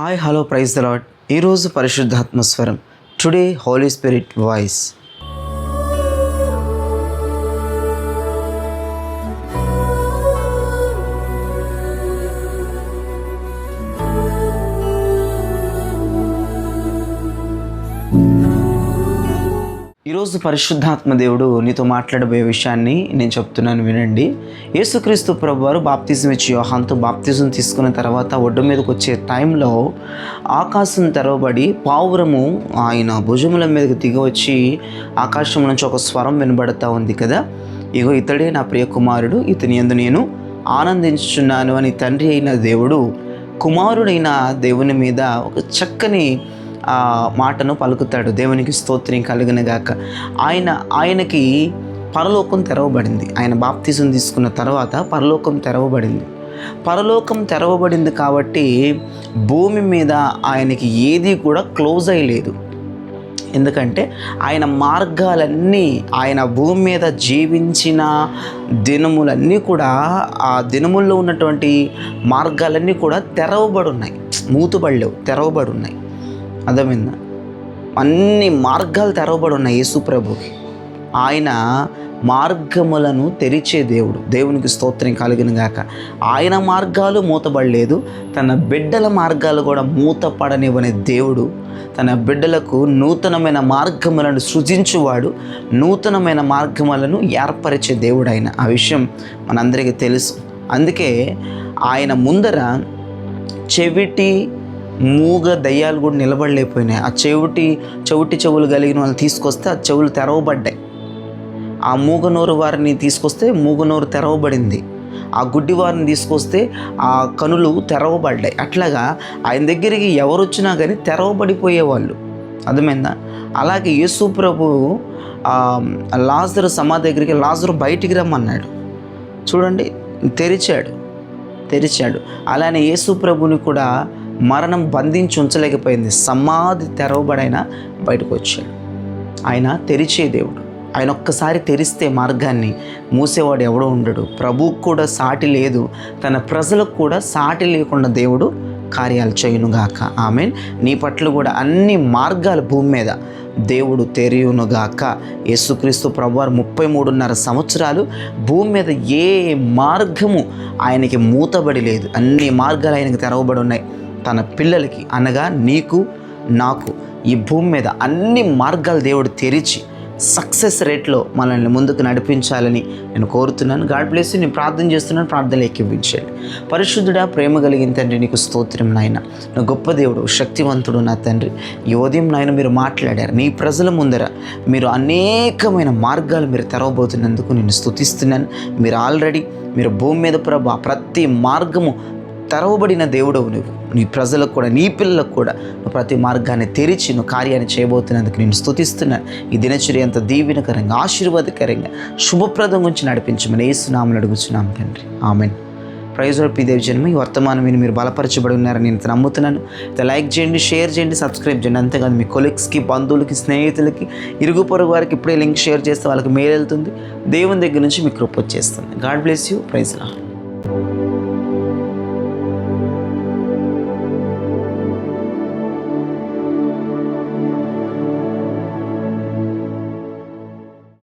Hi hello praise the Lord. ఈరోజు పరిశుద్ధాత్మస్వరం. Today holy spirit voice. ఈరోజు పరిశుద్ధాత్మ దేవుడు నీతో మాట్లాడబోయే విషయాన్ని నేను చెప్తున్నాను, వినండి. యేసుక్రీస్తు ప్రభువారు బాప్తిజం ఇచ్చి యోహానుతో బాప్తిజం తీసుకున్న తర్వాత ఒడ్డు మీదకి వచ్చే టైంలో ఆకాశం తెరవబడి పావురము ఆయన భుజముల మీదకి దిగి వచ్చి ఆకాశం నుంచి ఒక స్వరం వినబడతా ఉంది కదా, ఇగో ఇతడే నా ప్రియ కుమారుడు, ఇతని యందు నేను ఆనందించుచున్నాను అని తండ్రి అయిన దేవుడు కుమారుడైన దేవుని మీద ఒక చక్కని మాటను పలుకుతాడు. దేవునికి స్తోత్రం కలుగునగాక. ఆయనకి పరలోకం తెరవబడింది. ఆయన బాప్తిజం తీసుకున్న తర్వాత పరలోకం తెరవబడింది కాబట్టి భూమి మీద ఆయనకి ఏది కూడా క్లోజ్ అయ్యలేదు. ఎందుకంటే ఆయన మార్గాలన్నీ, ఆయన భూమి మీద జీవించిన దినములన్నీ కూడా, ఆ దినముల్లో ఉన్నటువంటి మార్గాలన్నీ కూడా తెరవబడి ఉన్నాయి, మూతబడలేవు, తెరవబడి ఉన్నాయి. అర్థమైందా? అన్ని మార్గాలు తెరవబడి ఉన్నాయి యేసు ప్రభుకి. ఆయన మార్గములను తెరిచే దేవుడు. దేవునికి స్తోత్రం కలిగిన గాక. ఆయన మార్గాలు మూతబడలేదు, తన బిడ్డల మార్గాలు కూడా మూతపడనివ్వని దేవుడు. తన బిడ్డలకు నూతనమైన మార్గములను సృజించువాడు, నూతనమైన మార్గములను ఏర్పరిచే దేవుడు ఆయన. ఆ విషయం మనందరికీ తెలుసు. అందుకే ఆయన ముందర చెవిటి మూగ దయ్యాలు కూడా నిలబడలేకపోయినాయి. ఆ చెవిటి చెవులు కలిగిన వాళ్ళని తీసుకొస్తే ఆ చెవులు తెరవబడ్డాయి. ఆ మూగనోరు వారిని తీసుకొస్తే మూగనోరు తెరవబడింది. ఆ గుడ్డి వారిని తీసుకొస్తే ఆ కనులు తెరవబడ్డాయి. అట్లాగా ఆయన దగ్గరికి ఎవరు వచ్చినా కానీ తెరవబడిపోయేవాళ్ళు. అర్థమైందా? అలాగే యేసు ప్రభువు లాజరు సమాధి దగ్గరికి, లాజరు బయటికి రమ్మన్నాడు. చూడండి, తెరిచాడు. అలానే యేసు ప్రభుని కూడా మరణం బంధించి ఉంచలేకపోయింది. సమాధి తెరవబడైనా బయటకు వచ్చాడు. ఆయన తెరిచే దేవుడు. ఆయన ఒక్కసారి తెరిస్తే మార్గాన్ని మూసేవాడు ఎవడో ఉండడు. ప్రభువుకు కూడా సాటి లేదు, తన ప్రజలకు కూడా సాటి లేకుండా దేవుడు కార్యాలు చేయునుగాక. ఆమేన్. నీ పట్ల కూడా అన్ని మార్గాలు భూమి మీద దేవుడు తెరియునుగాక. యేసుక్రీస్తు ప్రభువారు 33.5 సంవత్సరాలు భూమి మీద ఏ మార్గము ఆయనకి మూతబడి లేదు. అన్ని మార్గాలు ఆయనకి తెరవబడి ఉన్నాయి. తన పిల్లలకి అనగా నీకు నాకు ఈ భూమి మీద అన్ని మార్గాలు దేవుడు తెరిచి సక్సెస్ రేట్లో మనల్ని ముందుకు నడిపించాలని నేను కోరుతున్నాను. God bless you. నేను ప్రార్థన చేస్తున్నాను, ప్రార్థనలు ఎక్కించండి. పరిశుద్ధుడా, ప్రేమ కలిగిన తండ్రి, నీకు స్తోత్రం నాయన. నా గొప్ప దేవుడు, శక్తివంతుడు నా తండ్రి. ఈ ఉదయం నాయన మీరు మాట్లాడారు. నీ ప్రజల ముందర మీరు అనేకమైన మార్గాలు మీరు తెరవబోతున్నందుకు నేను స్తుతిస్తున్నాను. మీరు భూమి మీద ప్రభు ప్రతి మార్గము తెరవబడిన దేవుడవు నువ్వు. నీ ప్రజలకు కూడా, నీ పిల్లలకు కూడా నువ్వు ప్రతి మార్గాన్ని తెరిచి నువ్వు కార్యాన్ని చేయబోతున్నందుకు నేను స్తుతిస్తున్నాను. ఈ దినచర్య అంత దీవెనకరంగా, ఆశీర్వాదకరంగా, శుభప్రదం గురించి నడిపించమని యేసు నామములో అడుగుచున్నాం తండ్రి. ఆమేన్. Praise lord. పిదేవి జన్మ. ఈ వర్తమానం విని మీరు బలపరచబడి ఉన్నారని నేను నమ్ముతున్నాను. లైక్ చేయండి, షేర్ చేయండి, సబ్స్క్రైబ్ చేయండి. అంతేకాదు మీ కొలీగ్స్కి, బంధువులకి, స్నేహితులకి, ఇరుగు పొరుగు వారికి ఇప్పుడే లింక్ షేర్ చేస్తే వాళ్ళకి మేలు వెళ్తుంది. దేవుని దగ్గర నుంచి మీకు కృప వచ్చేస్తుంది. God bless you. Praise lord.